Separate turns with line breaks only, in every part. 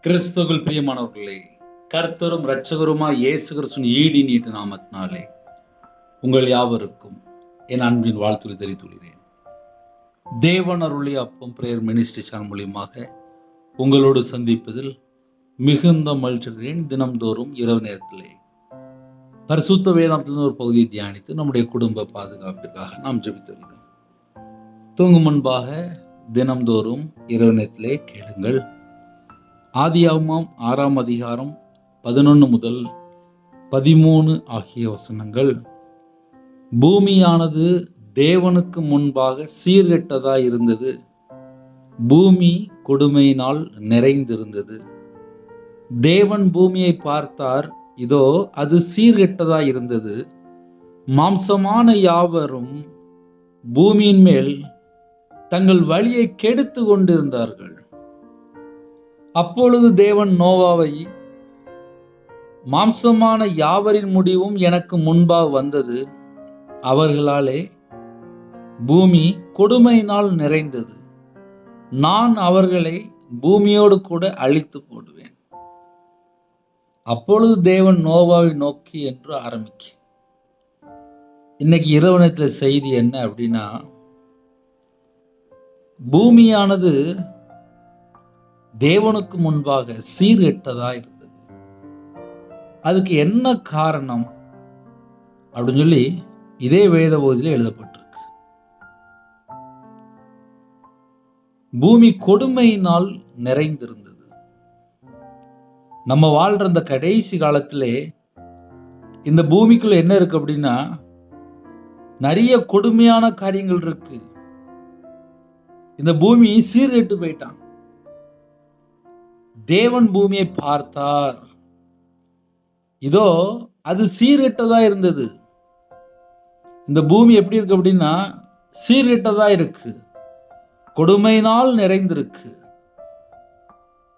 கிறிஸ்துவுக்குள் பிரியமானவர்களே, கர்த்தரும் இரட்சகருமாய் இயேசு கிறிஸ்துவின் ஈடி நீட்டு நாமத்தினாலே உங்கள் யாவருக்கும் என் அன்பின் வாழ்த்துக்களை தெரிவித்துள்ளேன். தேவன் அருளிய அப்பம் பிரேயர் மினிஸ்ட்ரி சேனல் மூலியமாக உங்களோடு சந்திப்பதில் மிகுந்த மகிழ்ச்சியடைகிறேன். தினம்தோறும் இரவு நேரத்திலே பரிசுத்த வேதாந்தத்திலிருந்து ஒரு பகுதியை தியானித்து நம்முடைய குடும்ப பாதுகாப்பிற்காக நாம் ஜெபித்து வருகிறோம். தூங்கும் முன்பாக தினம்தோறும் இரவு நேரத்திலே கேளுங்கள். ஆதியாகமம் 6ஆம் அதிகாரம் 11 முதல் 13 ஆகிய வசனங்கள். பூமியானது தேவனுக்கு முன்பாக சீர்கெட்டதாய் இருந்தது, பூமி கொடுமையினால் நிறைந்திருந்தது. தேவன் பூமியை பார்த்தார், இதோ அது சீர்கெட்டதாய் இருந்தது, மாம்சமான யாவரும் பூமியின் மேல் தங்கள் வழியை கெடுத்து கொண்டிருந்தார்கள். அப்பொழுது தேவன் நோவாவை, மாம்சமான யாவரின் முடிவும் எனக்கு முன்பாக வந்தது, அவர்களாலே பூமி கொடுமையினால் நிறைந்தது, நான் அவர்களை பூமியோடு கூட அழித்து போடுவேன். அப்பொழுது தேவன் நோவாவை நோக்கி என்று ஆரம்பிக்க. இன்னைக்கு இரவு நேரத்தில் செய்தி என்ன அப்படின்னா, பூமியானது தேவனுக்கு முன்பாக சீர்கெட்டதா இருந்தது. அதுக்கு என்ன காரணம் அப்படின்னு சொல்லி இதே வேத பகுதியில் எழுதப்பட்டிருக்கு. பூமி கொடுமையினால் நிறைந்திருந்தது. நம்ம வாழ்ற இந்த கடைசி காலத்திலே இந்த பூமிக்குள்ள என்ன இருக்கு அப்படின்னா, நிறைய கொடுமையான காரியங்கள் இருக்கு. இந்த பூமி சீர்கெட்டு போயிட்டான். தேவன் பூமியை பார்த்தார், இதோ அது சீர்கெட்டதா இருந்தது. இந்த பூமி எப்படி இருக்கு அப்படின்னா, சீர்கெட்டதா இருக்கு, கொடுமையினால் நிறைந்திருக்கு.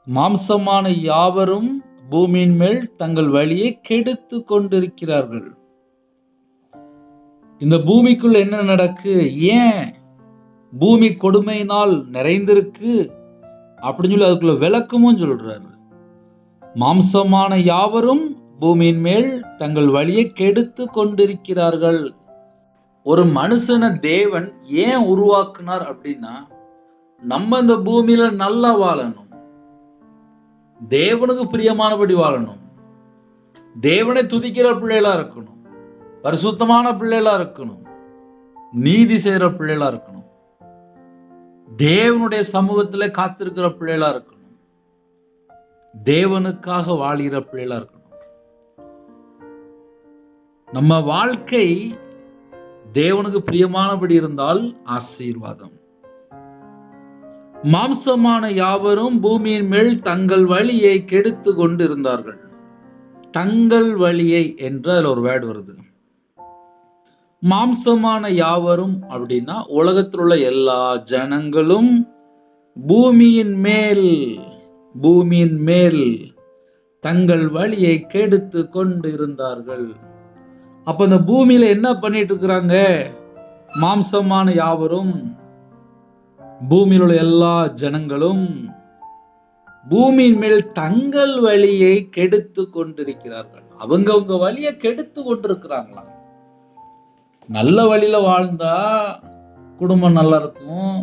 மாம்சமான யாவரும் பூமியின் மேல் தங்கள் வழியை கெடுத்து கொண்டிருக்கிறார்கள். இந்த பூமிக்குள்ள என்ன நடக்கு, ஏன் பூமி கொடுமையினால் நிறைந்திருக்கு அப்படின்னு சொல்லி அதுக்குள்ள விளக்கமும் சொல்றாரு. மாம்சமான யாவரும் பூமியின் மேல் தங்கள் வழியை கெடுத்து கொண்டிருக்கிறார்கள். ஒரு மனுஷனை தேவன் ஏன் உருவாக்குனார் அப்படின்னா, நம்ம இந்த பூமியில நல்லா வாழணும், தேவனுக்கு பிரியமானபடி வாழணும், தேவனை துதிக்கிற பிள்ளைகளா இருக்கணும், பரிசுத்தமான பிள்ளைகளா இருக்கணும், நீதி செய்யற பிள்ளைகளா இருக்கணும், தேவனுடைய சமூகத்துல காத்திருக்கிற பிள்ளைகளா இருக்கணும், தேவனுக்காக வாழ்கிற பிள்ளைகளா இருக்கணும். நம்ம வாழ்க்கை தேவனுக்கு பிரியமானபடி இருந்தால் ஆசீர்வாதம். மாம்சமான யாவரும் பூமியின் மேல் தங்கள் வழியை கெடுத்து கொண்டு இருந்தார்கள். தங்கள் வழியை என்ற அதுல ஒரு வேர்டு வருது. மாம்சமான யாவரும் அப்படின்னா உலகத்தில் உள்ள எல்லா ஜனங்களும் பூமியின் மேல் தங்கள் வழியை கெடுத்து கொண்டு இருந்தார்கள். அப்ப இந்த பூமியில என்ன பண்ணிட்டு இருக்கிறாங்க? மாம்சமான யாவரும், பூமியில் உள்ள எல்லா ஜனங்களும் பூமியின் மேல் தங்கள் வழியை கெடுத்து கொண்டிருக்கிறார்கள். அவங்க வழியை கெடுத்து கொண்டிருக்கிறாங்களாம். நல்ல வழியில வாழ்ந்தா குடும்பம் நல்லா இருக்கும்,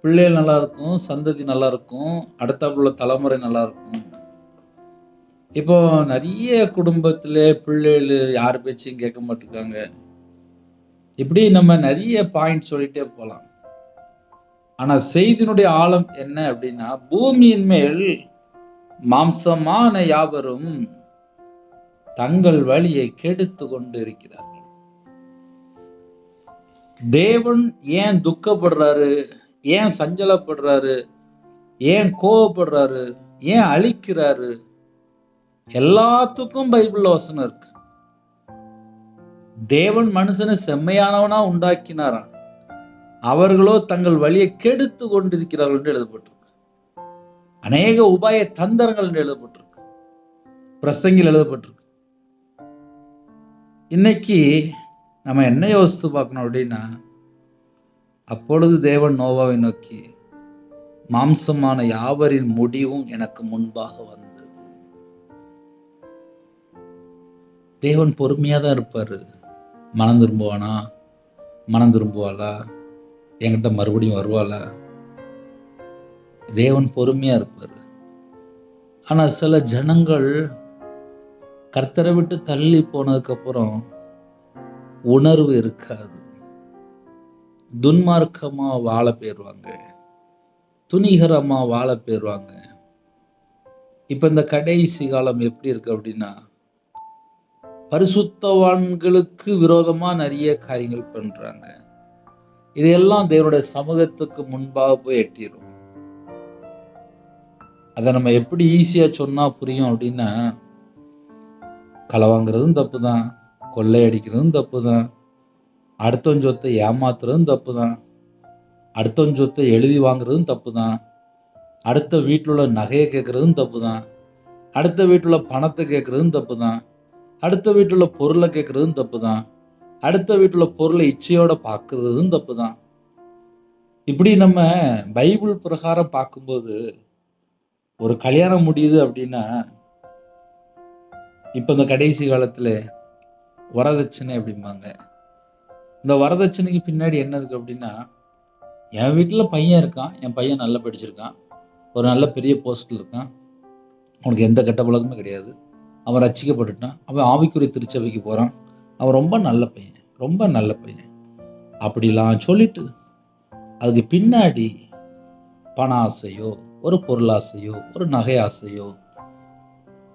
பிள்ளைகள் நல்லா இருக்கும், சந்ததி நல்லா இருக்கும், அடுத்தாப்புல தலைமுறை நல்லா இருக்கும். இப்போ நிறைய குடும்பத்துல பிள்ளைகள் யார் பேச்சையும் கேட்க மாட்டிருக்காங்க. இப்படி நம்ம நிறைய பாயிண்ட் சொல்லிட்டே போலாம். ஆனா செய்தியினுடைய ஆழம் என்ன அப்படின்னா, பூமியின் மேல் மாம்சமான யாவரும் தங்கள் வழியை கெடுத்து கொண்டு இருக்கிறார்கள். தேவன் ஏன் துக்கப்படுறாரு, ஏன் சஞ்சலப்படுறாரு, ஏன் கோபப்படுறாரு, ஏன் அழிக்கிறாரு? எல்லாத்துக்கும் பைபிள்ல வசனம் இருக்கு. தேவன் மனுஷனை செம்மையானவனா உண்டாக்கினாராம், அவர்களோ தங்கள் வழியை கெடுத்து கொண்டிருக்கிறார்கள் என்று எழுதப்பட்டிருக்கு. அநேக உபாய தந்திரங்கள் என்று எழுதப்பட்டிருக்கு, பிரசங்கில் எழுதப்பட்டிருக்கு. இன்னைக்கு நம்ம என்ன யோசித்து பார்க்கணும் அப்படின்னா, அப்பொழுது தேவன் நோவாவை நோக்கி, மாம்சமான யாவரின் முடிவும் எனக்கு முன்பாக வந்தது. தேவன் பொறுமையா தான் இருப்பாரு. மனம் திரும்புவானா, மனம் திரும்புவாளா, என்கிட்ட மறுபடியும் வருவாளா? தேவன் பொறுமையா இருப்பாரு. ஆனா சில ஜனங்கள் கர்த்தரை விட்டு தள்ளி போனதுக்கு அப்புறம் உணர்வு இருக்காது. துன்மார்க்கமா வாழ போயிருவாங்க, துணிகரமா வாழ போயிருவாங்க. இப்ப இந்த கடைசி காலம் எப்படி இருக்கு அப்படின்னா, பரிசுத்தவான்களுக்கு விரோதமா நிறைய காரியங்கள் பண்றாங்க. இதையெல்லாம் தேவனுடைய சமூகத்துக்கு முன்பாக போய் எட்டிரும். அதை நம்ம எப்படி ஈஸியா சொன்னா புரியும் அப்படின்னா, களை வாங்குறதும் தப்பு தான், கொள்ளையடிக்கிறதும் தப்பு தான், அடுத்தவன் சொத்தை ஏமாத்துறதும் தப்பு தான், அடுத்தவன் சொத்தை எழுதி வாங்குறதும் தப்பு தான், அடுத்த வீட்டில் உள்ள நகையை கேட்கறதும் தப்பு தான், அடுத்த வீட்டில் உள்ள பணத்தை கேட்கறதும் தப்பு தான், அடுத்த வீட்டில் உள்ள பொருளை கேட்கறதும் தப்பு தான், அடுத்த வீட்டில் உள்ள பொருளை இச்சையோட பார்க்கறதும் தப்பு தான். இப்படி நம்ம பைபிள் பிரகாரம் பார்க்கும்போது ஒரு கல்யாணம் முடியுது அப்படின்னா, இப்ப இந்த கடைசி காலத்துல வரதட்சணை அப்படிம்பாங்க. இந்த வரதட்சணைக்கு பின்னாடி என்ன இருக்கு அப்படின்னா, என் வீட்டுல பையன் இருக்கான், என் பையன் நல்லா படிச்சிருக்கான், ஒரு நல்ல பெரிய போஸ்ட்ல இருக்கான், அவனுக்கு எந்த கெட்ட பழக்கமும் கிடையாது, அவன் ரட்சிக்கப்பட்டுட்டான், அவன் ஆவிக்குரிய திருச்சபைக்கு போறான், அவன் ரொம்ப நல்ல பையன், ரொம்ப நல்ல பையன் அப்படிலாம் சொல்லிட்டு அதுக்கு பின்னாடி பண ஆசையோ, ஒரு பொருளாசையோ, ஒரு நகை ஆசையோ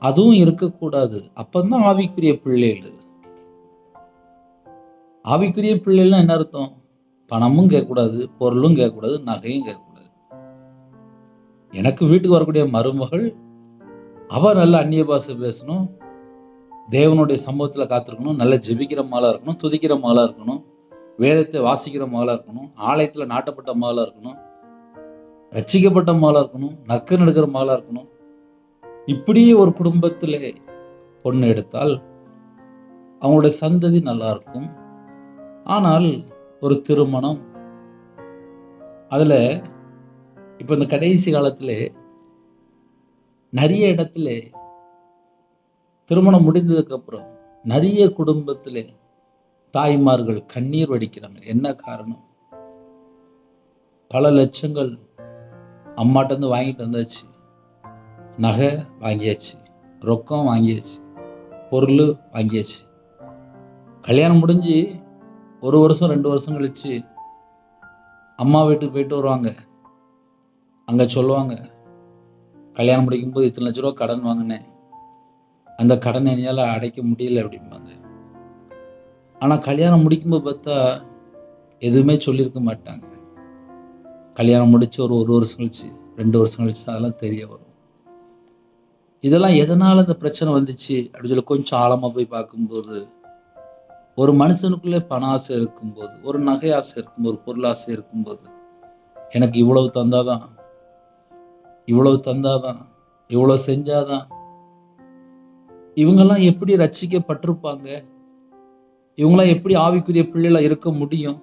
அதுவும் இருக்கக்கூடாது. அப்பதான் ஆவிக்குரிய பிள்ளைகள். ஆவிக்குரிய பிள்ளைகள்னா என்ன அர்த்தம்? பணமும் கேட்கக்கூடாது, பொருளும் கேட்கக்கூடாது, நகையும் கேட்கக்கூடாது. எனக்கு வீட்டுக்கு வரக்கூடிய மருமகள் அவ நல்ல அந்நிய பாஷை பேசணும், தேவனுடைய சம்பவத்துல காத்திருக்கணும், நல்ல ஜெபிக்கிற மகளா இருக்கணும், துதிக்கிற மகளா இருக்கணும், வேதத்தை வாசிக்கிற மகளா இருக்கணும், ஆலயத்துல நாட்டப்பட்ட மகளா இருக்கணும், ரட்சிக்கப்பட்ட மகளா இருக்கணும், நற்கன் எடுக்கிற மகளா இருக்கணும். இப்படியே ஒரு குடும்பத்திலே பொண்ணு எடுத்தால் அவங்களுடைய சந்ததி நல்லா இருக்கும். ஆனால் ஒரு திருமணம் அதுல இப்ப இந்த கடைசி காலத்திலே நிறைய இடத்துல திருமணம் முடிந்ததுக்கு அப்புறம் நிறைய குடும்பத்திலே தாய்மார்கள் கண்ணீர் வடிக்கிறாங்க. என்ன காரணம்? பல லட்சங்கள் அம்மாட்ட இருந்து வாங்கிட்டு வந்தாச்சு, நகை வாங்கியாச்சு, ரொக்கம் வாங்கியாச்சு, பொருள் வாங்கியாச்சு. கல்யாணம் முடிஞ்சு 1 வருஷம் 2 வருஷம் கழிச்சு அம்மா வீட்டுக்கு போயிட்டு வருவாங்க. அங்க சொல்லுவாங்க, கல்யாணம் முடிக்கும்போது இத்தனை லட்ச ரூபா கடன் வாங்கினேன், அந்த கடனை என்னால் அடைக்க முடியல அப்படிம்பாங்க. ஆனா கல்யாணம் முடிக்கும்போது பார்த்தா எதுவுமே சொல்லியிருக்க மாட்டாங்க. கல்யாணம் முடிச்சு ஒரு 1 வருஷம் கழிச்சு 2 வருஷம் கழிச்சு அதெல்லாம் தெரிய வரும். இதெல்லாம் எதனால இந்த பிரச்சனை வந்துச்சு அப்படின்னு சொல்லி கொஞ்சம் ஆழமா போய் பார்க்கும்போது, ஒரு மனுஷனுக்குள்ளே பண ஆசை இருக்கும்போது, ஒரு நகை ஆசை இருக்கும்போது, ஒரு பொருள் ஆசை இருக்கும்போது, எனக்கு இவ்வளவு தந்தாதான், இவ்வளவு தந்தாதான், இவ்வளவு செஞ்சாதான், இவங்கெல்லாம் எப்படி ரட்சிக்கப்பட்டிருப்பாங்க, இவங்களாம் எப்படி ஆவிக்குரிய பிள்ளைகளா இருக்க முடியும்,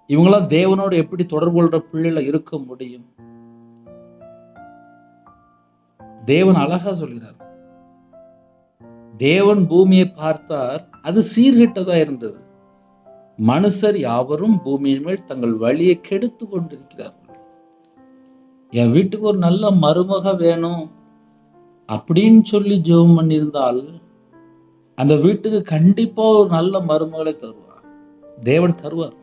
இவங்களாம் தேவனோடு எப்படி தொடர்பு கொள்ற பிள்ளைகளா இருக்க முடியும்? தேவன் அழகா சொல்கிறார், தேவன் பூமியை பார்த்தார், அது சீர்கெட்டதா இருந்தது, மனுஷர் யாவரும் பூமியின் மேல் தங்கள் வழியை கெடுத்து கொண்டிருக்கிறார்கள். என் வீட்டுக்கு ஒரு நல்ல மருமக வேணும் அப்படின்னு சொல்லி ஜெபம் பண்ணியிருந்தால் அந்த வீட்டுக்கு கண்டிப்பா ஒரு நல்ல மருமகளை தருவார், தேவன் தருவார்.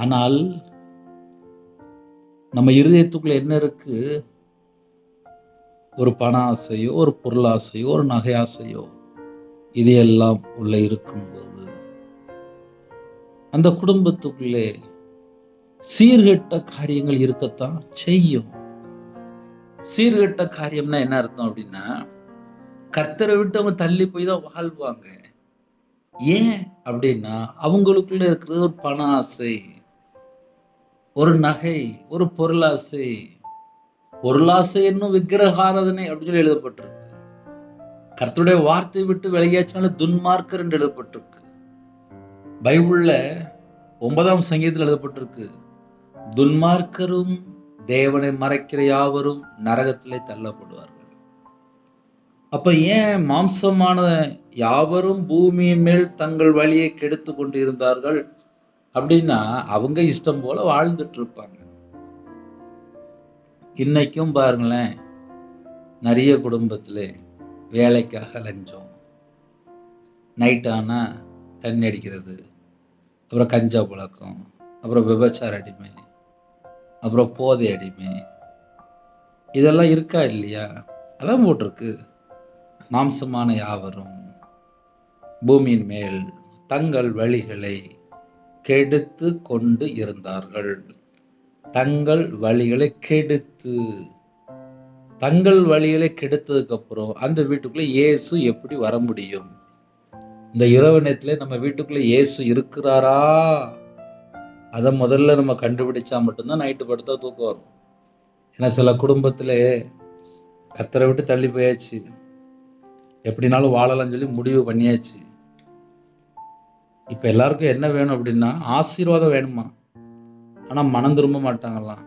ஆனால் நம்ம இருதயத்துக்குள்ள என்ன இருக்கு? ஒரு பண ஆசையோ, ஒரு பொருள் ஆசையோ, ஒரு நகை ஆசையோ, இதையெல்லாம் உள்ள இருக்கும்போது அந்த குடும்பத்துக்குள்ளே சீர்கெட்ட காரியங்கள் இருக்கத்தான் செய்யும். சீர்கெட்ட காரியம்னா என்ன அர்த்தம் அப்படின்னா, கர்த்தரை விட்டு அவங்க தள்ளி போய் தான் வாழ்வாங்க. ஏன் அப்படின்னா, அவங்களுக்குள்ள இருக்கிறது ஒரு பண ஆசை, ஒரு நகை, ஒரு பொருளாசை. பொருளாசை என்னும் விக்கிரகாராதனை அப்படின்னு சொல்லி எழுதப்பட்டிருக்கு. கர்த்தருடைய வார்த்தை விட்டு விலகியாச்சுனால துன்மார்க்கர் என்று எழுதப்பட்டிருக்கு. பைபிள்ல 9ஆம் சங்கீதத்தில் எழுதப்பட்டிருக்கு, துன்மார்க்கரும் தேவனை மறைக்கிற யாவரும் நரகத்திலே தள்ளப்படுவார்கள். அப்ப ஏன் மாம்சமான யாவரும் பூமியின் மேல் தங்கள் வழியை கெடுத்து கொண்டு இருந்தார்கள் அப்படின்னா, அவங்க இஷ்டம் போல வாழ்ந்துட்டு இருப்பாங்க. இன்னைக்கும் பாருங்களேன், நிறைய குடும்பத்திலே வேலைக்காக லஞ்சம், நைட் ஆனா தண்ணி அடிக்கிறது, அப்புறம் கஞ்சா பழக்கம், அப்புறம் விபச்சார அடிமை, அப்புறம் போதை அடிமை, இதெல்லாம் இருக்கா இல்லையா? அதான் போட்டிருக்கு, மாம்சமான யாவரும் பூமியின் மேல் தங்கள் வழிகளை கெடுத்து கொண்டு இருந்தார்கள். தங்கள் வழிகளை கெடுத்து, தங்கள் வழிகளை கெடுத்ததுக்கு அப்புறம் அந்த வீட்டுக்குள்ள இயேசு எப்படி வர முடியும்? இந்த இரவு நேரத்துல நம்ம வீட்டுக்குள்ள இயேசு இருக்கிறாரா? அதை முதல்ல நம்ம கண்டுபிடிச்சா மட்டும்தான் நைட்டு படுத்தா தூக்கம் வரும். ஏன்னா சில குடும்பத்துல கத்தரை விட்டு தள்ளி போயாச்சு, எப்படினாலும் வாழலாம்னு சொல்லி முடிவு பண்ணியாச்சு. இப்ப எல்லாருக்கும் என்ன வேணும் அப்படின்னா, ஆசீர்வாதம் வேணுமா, ஆனா மனம் திரும்ப மாட்டாங்களாம்.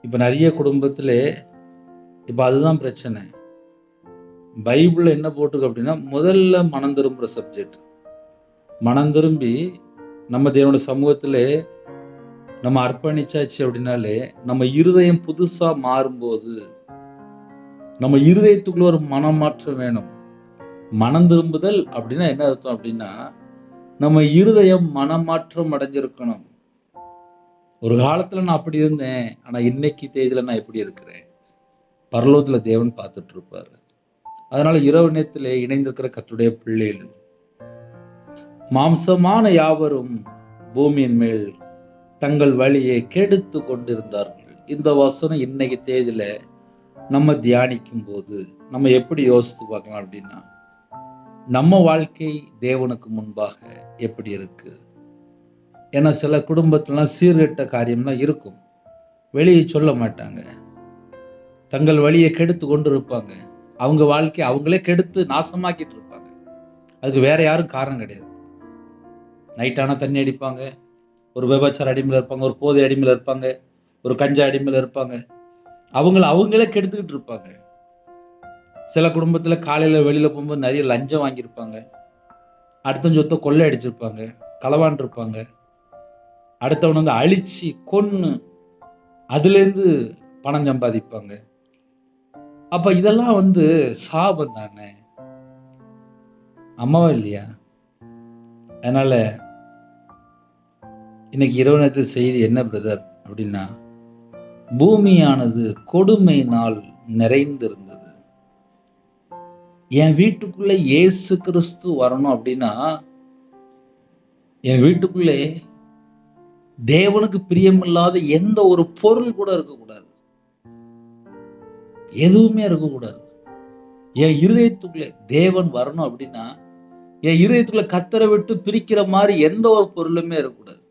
இப்ப நிறைய குடும்பத்துல இப்ப அதுதான் பிரச்சனை. பைபிள்ல என்ன போட்டிருக்கு அப்படின்னா, முதல்ல மனம் திரும்புற சப்ஜெக்ட். மனம் திரும்பி நம்ம தேவனுடைய சமூகத்திலே நம்ம அர்ப்பணிச்சாச்சு அப்படின்னாலே, நம்ம இருதயம் புதுசா மாறும்போது நம்ம இருதயத்துக்குள்ள ஒரு மனமாற்றம் வேணும். மனம் திரும்புதல் அப்படின்னா என்ன அர்த்தம் அப்படின்னா, நம்ம இருதயம் மனமாற்றம் அடைஞ்சிருக்கணும். ஒரு காலத்துல நான் அப்படி இருந்தேன், ஆனா இன்னைக்கு தேதியில நான் எப்படி இருக்கிறேன், பரலோகத்துல தேவன் பார்த்துட்டு இருப்பாரு. அதனால இரவு நேரத்திலே இணைந்திருக்கிற கர்த்தருடைய பிள்ளைகள், மாம்சமான யாவரும் பூமியின் மேல் தங்கள் வழியை கெடுத்து கொண்டிருந்தார்கள். இந்த வசனம் இன்னைக்கு தேதியில நம்ம தியானிக்கும் போது நம்ம எப்படி யோசித்து பார்க்கலாம் அப்படின்னா, நம்ம வாழ்க்கை தேவனுக்கு முன்பாக எப்படி இருக்கு? ஏன்னா சில குடும்பத்திலாம் சீர்கெட்ட காரியம்லாம் இருக்கும், வெளியே சொல்ல மாட்டாங்க, தங்கள் வழியை கெடுத்து கொண்டு இருப்பாங்க. அவங்க வாழ்க்கை அவங்களே கெடுத்து நாசமாக்கிட்டு இருப்பாங்க. அதுக்கு வேற யாரும் காரணம் கிடையாது. நைட்டானா தண்ணி அடிப்பாங்க, ஒரு விபச்சார அடிமையில் இருப்பாங்க, ஒரு போதை அடிமையில் இருப்பாங்க, ஒரு கஞ்சா அடிமையில் இருப்பாங்க. அவங்களே கெடுத்துக்கிட்டு இருப்பாங்க. சில குடும்பத்துல காலையில வெளியில போகும்போது நிறைய லஞ்சம் வாங்கியிருப்பாங்க, அடுத்த சொத்தை கொள்ளை அடிச்சிருப்பாங்க, களவாண்டு இருப்பாங்க, அடுத்தவன் வந்து அழிச்சு கொன்னு அதுலேருந்து பணம் சம்பாதிப்பாங்க. அப்ப இதெல்லாம் வந்து சாபம் தானே, அம்மாவா இல்லையா? அதனால இன்னைக்கு இரவு நேரத்தில் செய்தி என்ன பிரதர் அப்படின்னா, பூமியானது கொடுமையினால் நிறைந்திருந்தது. என் வீட்டுக்குள்ள இயேசு கிறிஸ்து வரணும் அப்படின்னா, என் வீட்டுக்குள்ளே தேவனுக்கு பிரியமில்லாத எந்த ஒரு பொருள் கூட இருக்கக்கூடாது, எதுவுமே இருக்கக்கூடாது. என் இருதயத்துக்குள்ளே தேவன் வரணும் அப்படின்னா, என் இருதயத்துக்குள்ள கர்த்தரை விட்டு பிரிக்கிற மாதிரி எந்த ஒரு பொருளுமே இருக்கக்கூடாது.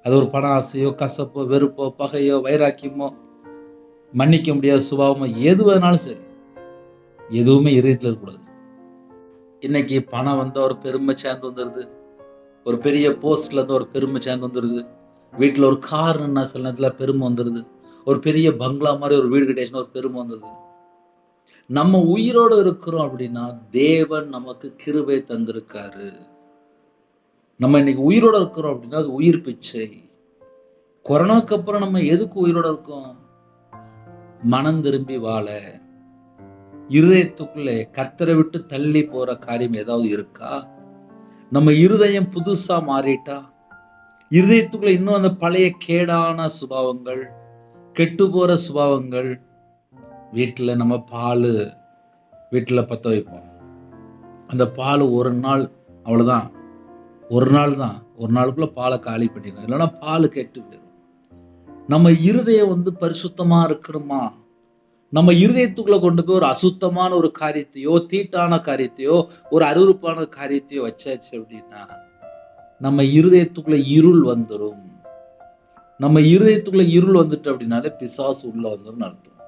அது ஒரு பண ஆசையோ, கசப்போ, வெறுப்போ, பகையோ, வைராக்கியமோ, மன்னிக்க முடியாத சுபாவமோ, எது வேணாலும் சரி, எதுவுமே இருதயத்தில் இருக்கக்கூடாது. இன்னைக்கு பணம் வந்தா ஒரு பெருமை சேர்ந்து வந்துடுது, ஒரு பெரிய போஸ்ட்ல இருந்து ஒரு பெருமை சேர்ந்து வந்துடுது, வீட்டில் ஒரு கார்னா சில நேரத்தில் பெருமை வந்துடுது, ஒரு பெரிய பங்களா மாதிரி ஒரு வீடு கட்டியாச்சுன்னா ஒரு பெருமை வந்துடுது. நம்ம உயிரோடு இருக்கிறோம் அப்படின்னா தேவன் நமக்கு கிருபை தந்திருக்காரு. நம்ம இன்னைக்கு உயிரோட இருக்கிறோம் அப்படின்னா அது உயிர் பிச்சை. கொரோனாக்கு அப்புறம் நம்ம எதுக்கு உயிரோட இருக்கோம்? மனம் திரும்பி வாழ. இருதயத்துக்குள்ளே கர்த்தரை விட்டு தள்ளி போற காரியம் ஏதாவது இருக்கா? நம்ம இருதயம் புதுசா மாறிட்டா, இருதயத்துக்குள்ள இன்னும் அந்த பழைய கேடான சுபாவங்கள், கெட்டு போற சுபாவங்கள், வீட்டுல நம்ம பால் வீட்டுல பத்த வைப்போம், அந்த பால் ஒரு நாள் அவ்வளவுதான், ஒரு நாள் தான், ஒரு நாளுக்குள்ள பாலை காலி பண்ணிடணும், இல்லைன்னா பால் கெட்டு போயிடும். நம்ம இருதயம் வந்து பரிசுத்தமா இருக்கணுமா? நம்ம இருதயத்துக்குள்ள கொண்டு போய் ஒரு அசுத்தமான ஒரு காரியத்தையோ, தீட்டான காரியத்தையோ, ஒரு அருவருப்பான காரியத்தையோ வச்சாச்சு அப்படின்னா நம்ம இருதயத்துக்குள்ள இருள் வந்துடும். நம்ம இருதயத்துக்குள்ள இருள் வந்துட்டு அப்படின்னாலே பிசாசு உள்ள வந்துடும் அர்த்தம்.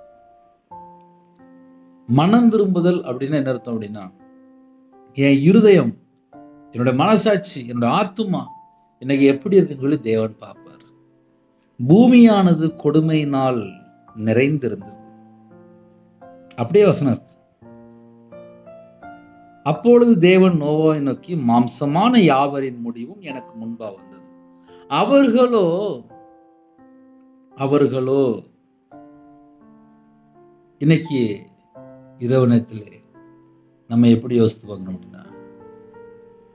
மனம் திரும்புதல் அப்படின்னு என்ன அர்த்தம் அப்படின்னா, என் இருதயம், என்னோட மனசாட்சி, என்னோட ஆத்துமா இன்னைக்கு எப்படி இருக்குன்னு சொல்லி தேவன் பார்ப்பார். பூமியானது கொடுமையினால் நிறைந்திருந்தது. அப்படியே வசனம் இருக்கு. அப்பொழுது தேவன் நோவாவை நோக்கி, மாம்சமான யாவரின் முடிவும் எனக்கு முன்பா வந்தது. அவர்களோ இன்னைக்கு இரவு நேரத்திலே நம்ம எப்படி யோசித்து பார்க்கணும் அப்படின்னா,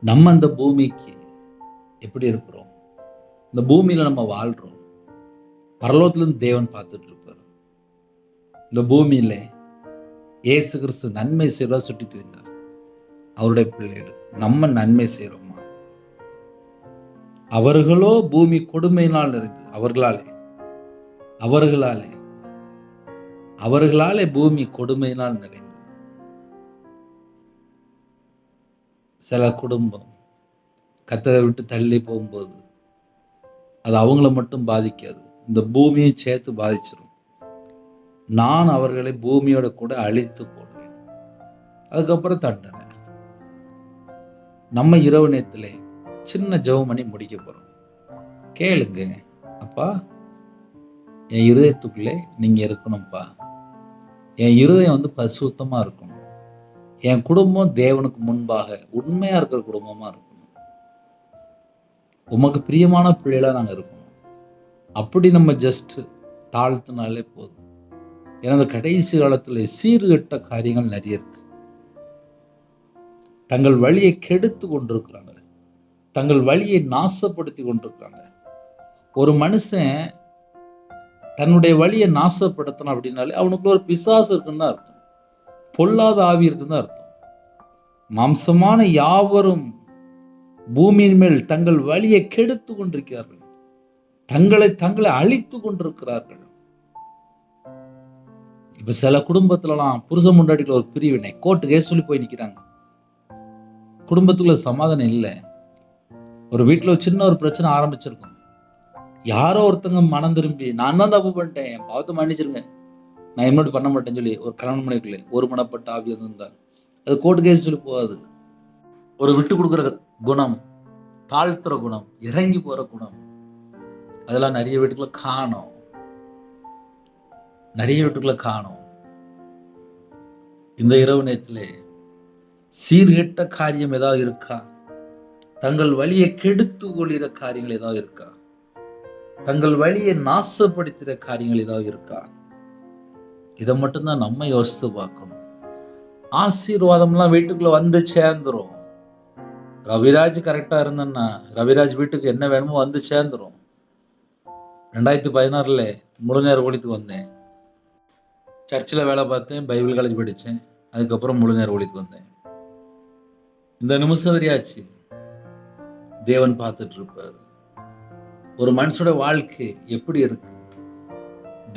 நம்ம அந்த பூமிக்கு எப்படி இருக்கிறோம்? இந்த பூமியில நம்ம வாழ்றோம். பரலோகத்திலிருந்து தேவன் பார்த்துட்டு இருப்பார். இந்த பூமியில இயேசு கிறிஸ்து நன்மை செய்வதா சுற்றி திரிந்தார். அவருடைய பிள்ளைகள் நம்ம நன்மை செய்யறோமா? அவர்களோ பூமி கொடுமையினால் நிறைந்து, அவர்களாலே பூமி கொடுமையினால் நிறைந்தது. சில குடும்பம் கர்த்தரை விட்டு தள்ளி போகும்போது அது அவங்கள மட்டும் பாதிக்காது, இந்த பூமியை சேர்த்து பாதிச்சிடும். நான் அவர்களை பூமியோட கூட அழித்து போடுவேன். அதுக்கப்புறம் தண்டனை. நம்ம இரவு நேரத்திலே சின்ன ஜெபம் பண்ணி முடிக்க போறோம். கேளுங்க, அப்பா என் இருதயத்துக்குள்ளே நீங்க இருக்கணும்ப்பா. என் இருதயம் பரிசுத்தமா இருக்கணும். என் குடும்பம் தேவனுக்கு முன்பாக உண்மையா இருக்கிற குடும்பமா இருக்கணும். உமக்கு பிரியமான பிள்ளைகளா நாங்க இருக்கணும். அப்படி நம்ம ஜஸ்ட் தாழ்த்தினாலே போதும். ஏன்னா அந்த கடைசி காலத்துல சீர்கெட்ட காரியங்கள் நிறைய இருக்கு. தங்கள் வழியை கெடுத்து கொண்டிருக்கிறாங்க, தங்கள் வழியை நாசப்படுத்தி கொண்டிருக்கிறாங்க. ஒரு மனுஷன் தன்னுடைய வழியை நாசப்படுத்தணும் அப்படின்னாலே அவனுக்குள்ள ஒரு பிசாசு இருக்குன்னு தான் அர்த்தம், பொல்லாத ஆவி இருக்குன்னு தான் அர்த்தம். மாம்சமான யாவரும் பூமியின் மேல் தங்கள் வழியை கெடுத்து கொண்டிருக்கிறார்கள், தங்களை அழித்து கொண்டிருக்கிறார்கள். இப்ப சில குடும்பத்துலலாம் புருஷன் முன்னாடிக்குள்ள ஒரு பிரிவினை, கோர்ட்டு கேஸ் சொல்லி போய் நிக்கிறாங்க. குடும்பத்துக்குள்ள சமாதானம் இல்லை. ஒரு வீட்டுல ஒரு சின்ன ஒரு பிரச்சனை ஆரம்பிச்சிருக்கும். யாரோ ஒருத்தங்க மனம் திரும்பி, நான் தான் தப்பு பண்ணிட்டேன், என் பாவத்தை மன்னிச்சிருங்க, நான் இன்னொரு பண்ண மாட்டேன்னு சொல்லி ஒரு கல்யாணம் பண்ணிக்கல ஒரு மனப்பட்ட ஆவி இருந்தால் அது கோர்ட்டு கேஸ் சொல்லி போகாது. ஒரு விட்டு கொடுக்குற குணம், தாழ்த்துற குணம், இறங்கி போற குணம், அதெல்லாம் நிறைய வீட்டுக்குள்ள காணோம். இந்த இரவு நேரத்திலே சீர்கெட்ட காரியம் ஏதாவது இருக்கா? தங்கள் வழியை கெடுத்து கொள்கிற காரியங்கள் ஏதாவது இருக்கா? தங்கள் வழியை நாசப்படுத்துகிற காரியங்கள் ஏதாவது இருக்கா? இதை மட்டும்தான் நம்ம யோசித்து பார்க்கணும். ஆசீர்வாதம்லாம் வீட்டுக்குள்ள வந்து சேர்ந்துரும். ரவிராஜ் கரெக்டா இருந்தேன்னா ரவிராஜ் வீட்டுக்கு என்ன வேணுமோ வந்து சேர்ந்துரும். 2016 முழு நேர ஊழியத்துக்கு வந்தேன். சர்ச்சில் வேலை பார்த்தேன், பைபிள் காலேஜ் படித்தேன், அதுக்கப்புறம் முழு நேர ஊழியத்துக்கு வந்தேன். இந்த நிமிஷம் வரையாச்சு தேவன் பார்த்துட்டு இருப்பார். ஒரு மனுஷோட வாழ்க்கை எப்படி இருக்கு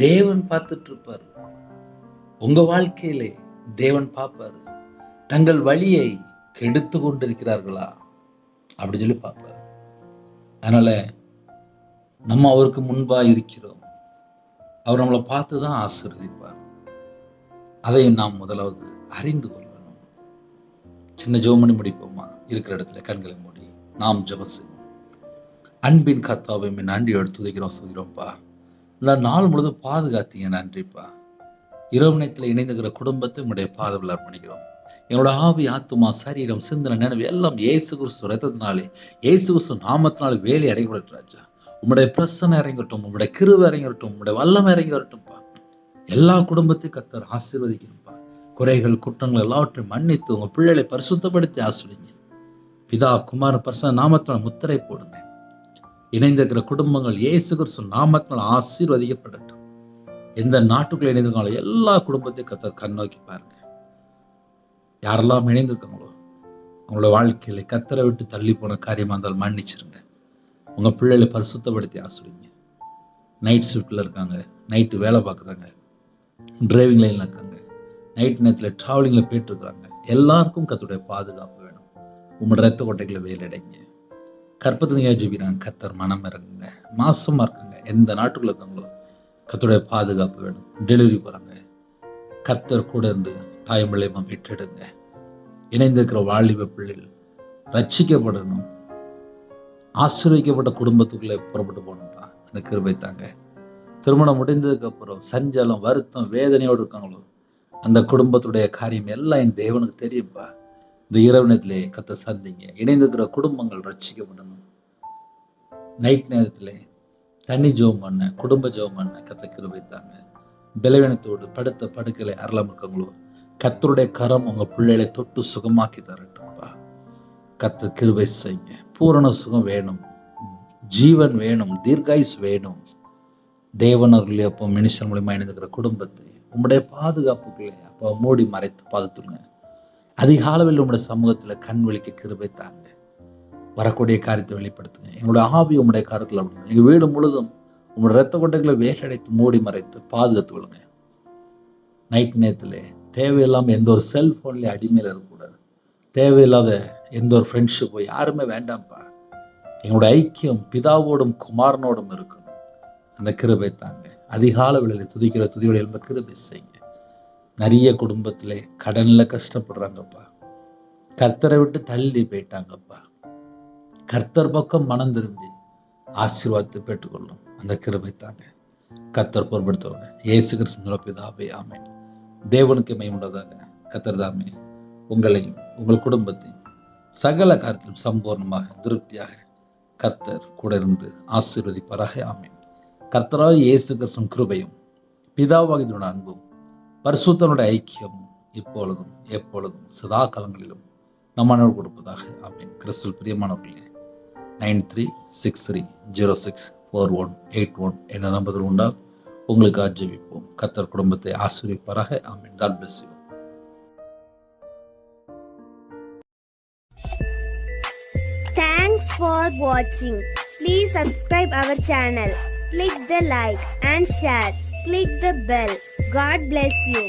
தேவன் பார்த்துட்டு இருப்பார். உங்க வாழ்க்கையிலே தேவன் பார்ப்பார். தங்கள் வழியை கெடுத்து கொண்டிருக்கிறார்களா அப்படின்னு சொல்லி பார்ப்பார். அதனால நம்ம அவருக்கு முன்பா இருக்கிறோம். அவர் நம்மளை பார்த்து தான் ஆசீர்வதிப்பார். அதையும் நாம் முதலாவது அறிந்து கொள்ளணும். சின்ன ஜெபம் பண்ணி முடிப்போமா? இருக்கிற இடத்துல கண்களை மூடி நாம் ஜெபம் செய்வோம். அன்பின் கர்த்தாவே நன்றியோடு துதிக்கிறோம், சொல்கிறோம்ப்பா. இந்த நாள் முழுதும் பாதுகாத்தீங்க, நன்றிப்பா. இரவு நேரத்தில் இணைந்துகிற குடும்பத்தை உங்களுடைய பாதவில் அர்ப்பணிக்கிறோம். என்னோட ஆவி, ஆத்துமா, சரீரம், சிந்தனை, நினைவு எல்லாம் இயேசு கிறிஸ்து ரத்தத்தினாலே, இயேசு கிறிஸ்து நாமத்தினாலே வேலை அடைபடட்டும் ராஜா. உம்முடைய பிரசன்னம் இறங்கட்டும், உம்முடைய கிருபை இறங்கட்டும், உம்முடைய வல்லமை இறங்கி வரட்டும்ப்பா. எல்லா குடும்பத்தையும் கர்த்தர் ஆசீர்வதிக்கணும்ப்பா. குறைகள், குற்றங்கள் எல்லாவற்றையும் மன்னித்து உங்க பிள்ளைகளை பரிசுத்தப்படுத்தி ஆசீர்வதிங்க. பிதா, குமார, பரிசுத்த நாமத்தினால் முத்திரை போடுங்க. இணைந்திருக்கிற குடும்பங்கள் இயேசு கிறிஸ்து நாமத்தினால் ஆசீர்வதிக்கப்படட்டும். எந்த நாட்டுக்குள்ள இணைந்திருக்காங்களோ எல்லா குடும்பத்தையும் கர்த்தர் கண்ணோக்கி பாருங்க. யாரெல்லாம் இணைந்திருக்காங்களோ அவங்களோட வாழ்க்கையில கர்த்தரை விட்டு தள்ளி போன காரியமா இருந்தாலும் மன்னிச்சிருங்க. உங்க பிள்ளைகளை பரிசுத்தப்படுத்தி ஆசீர்வதிங்க. நைட் ஷிஃப்ட்ல இருக்காங்க, நைட்டு வேலை பார்க்குறாங்க, டிரைவிங் லைன்ல இருக்காங்க, நைட் நேரத்தில் டிராவலிங்ல போயிட்டு இருக்கிறாங்க, எல்லாருக்கும் கர்த்தருடைய பாதுகாப்பு வேணும். உங்களோட ரத்த கொட்டைகளை வேலையடைங்க. கற்பத்திலையா ஜெபிக்கிறாங்க, கர்த்தர் மனம் இறங்குங்க. மாசமா இருக்காங்க, எந்த நாட்டுக்குள்ள இருக்காங்களோ கர்த்தருடைய பாதுகாப்பு வேணும். டெலிவரி போறாங்க, கர்த்தர் கூட இருந்து தாய்மொழியமா பெற்றெடுங்க. இணைந்திருக்கிற வாலிப பிள்ளைகள் ரட்சிக்கப்படணும், ஆசீர்வதிக்கப்பட்ட குடும்பத்துக்குள்ளே புறப்பட்டு போகணும்ப்பா. அந்த கிருபை தாங்க. திருமணம் முடிந்ததுக்கு அப்புறம் சஞ்சலம், வருத்தம், வேதனையோடு இருக்காங்களோ அந்த குடும்பத்துடைய காரியம் எல்லாம் என் தேவனுக்கு தெரியும்பா. இந்த இரவு நேரத்திலே கத்த சந்திங்க. இணைந்திருக்கிற குடும்பங்கள் ரட்சிக்கப்படணும். நைட் நேரத்திலே தண்ணி ஜெபம் பண்ண, குடும்ப ஜெபம் பண்ண கத்த கிருபை தாங்க. பலவீனத்தோடு படுத்த படுக்கையில அறலாம் இருக்காங்களோ கத்தருடைய கரம் உங்க பிள்ளைகளை தொட்டு சுகமாக்கி தரட்டும்பா. கத்த கிருபை செய்யுங்க. பூரண சுகம் வேணும், ஜீவன் வேணும், தீர்காயுஸ் வேணும். தேவனர்களே அப்போ மனுஷன் மூலியமா இணைந்திருக்கிற குடும்பத்தை உங்களுடைய பாதுகாப்புக்குள்ளே அப்போ மூடி மறைத்து பாதுத்துங்க. அதிகாலவில் உங்களுடைய சமூகத்துல கண் விழிக்க கிருபை தாங்க. வரக்கூடிய காரியத்தை வெளிப்படுத்துங்க. எங்களுடைய ஆவி உங்களுடைய காரியத்தில் அப்படிங்க. எங்கள் வீடு முழுதும் உங்களுடைய ரத்த கொட்டைகளை வேலடைத்து மூடி மறைத்து பாதுகாத்து விடுங்க. நைட் நேரத்தில் தேவையில்லாமல் எந்த ஒரு செல்ஃபோன்லேயே அடிமையில் இருக்கக்கூடாது. தேவையில்லாத எந்த ஒரு ஃப்ரெண்ட்ஷிப்போ யாருமே வேண்டாம்ப்பா. எங்களுடைய ஐக்கியம் பிதாவோடும் குமாரனோடும் இருக்கணும். அந்த கிருபை தாங்க. அதிகால வேளையில் துதிக்கிற துதியோட எழும்ப கிருபை செய்யுங்க. நிறைய குடும்பத்திலே கடனில் கஷ்டப்படுறாங்கப்பா. கர்த்தரை விட்டு தள்ளி போயிட்டாங்கப்பா. கர்த்தர் பக்கம் மனம் திரும்பி ஆசீர்வாதத்தை பெற்றுக்கொள்ளும். அந்த கிருபை தாங்க. கர்த்தர் பொறுப்படுத்துவாங்க. இயேசு கிறிஸ்து பிதாவே ஆமென். தேவனுக்கு மகிமையுண்டதாக. கர்த்தர் தாமே உங்களையும் உங்கள் குடும்பத்தையும் சகல காரியத்திலும் சம்பூர்ணமாக திருப்தியாக கர்த்தர் கூட இருந்து ஆசீர்வதிப்பாராக. ஆமென். கர்த்தராக இயேசு கிறிஸ்து கிருபையும் பிதாவாகிய அன்பும் பரிசுத்தனுடைய ஐக்கியம் இப்பொழுதும் எப்பொழுதும் சதா காலங்களிலும் நம்மனோடு கொடுப்பதாக. ஆமென். கிறிஸ்துவில் பிரியமானவர்களே, 9363064181 என்ற நம்பர்கள் உண்டால் உங்களுக்கு ஆஜீவிப்போம். கர்த்தர் குடும்பத்தை ஆசீர்வதிப்பாராக. ஆமென். God bless you.
Thanks for watching. Please subscribe our channel. Click the like and share. Click the bell. God bless you.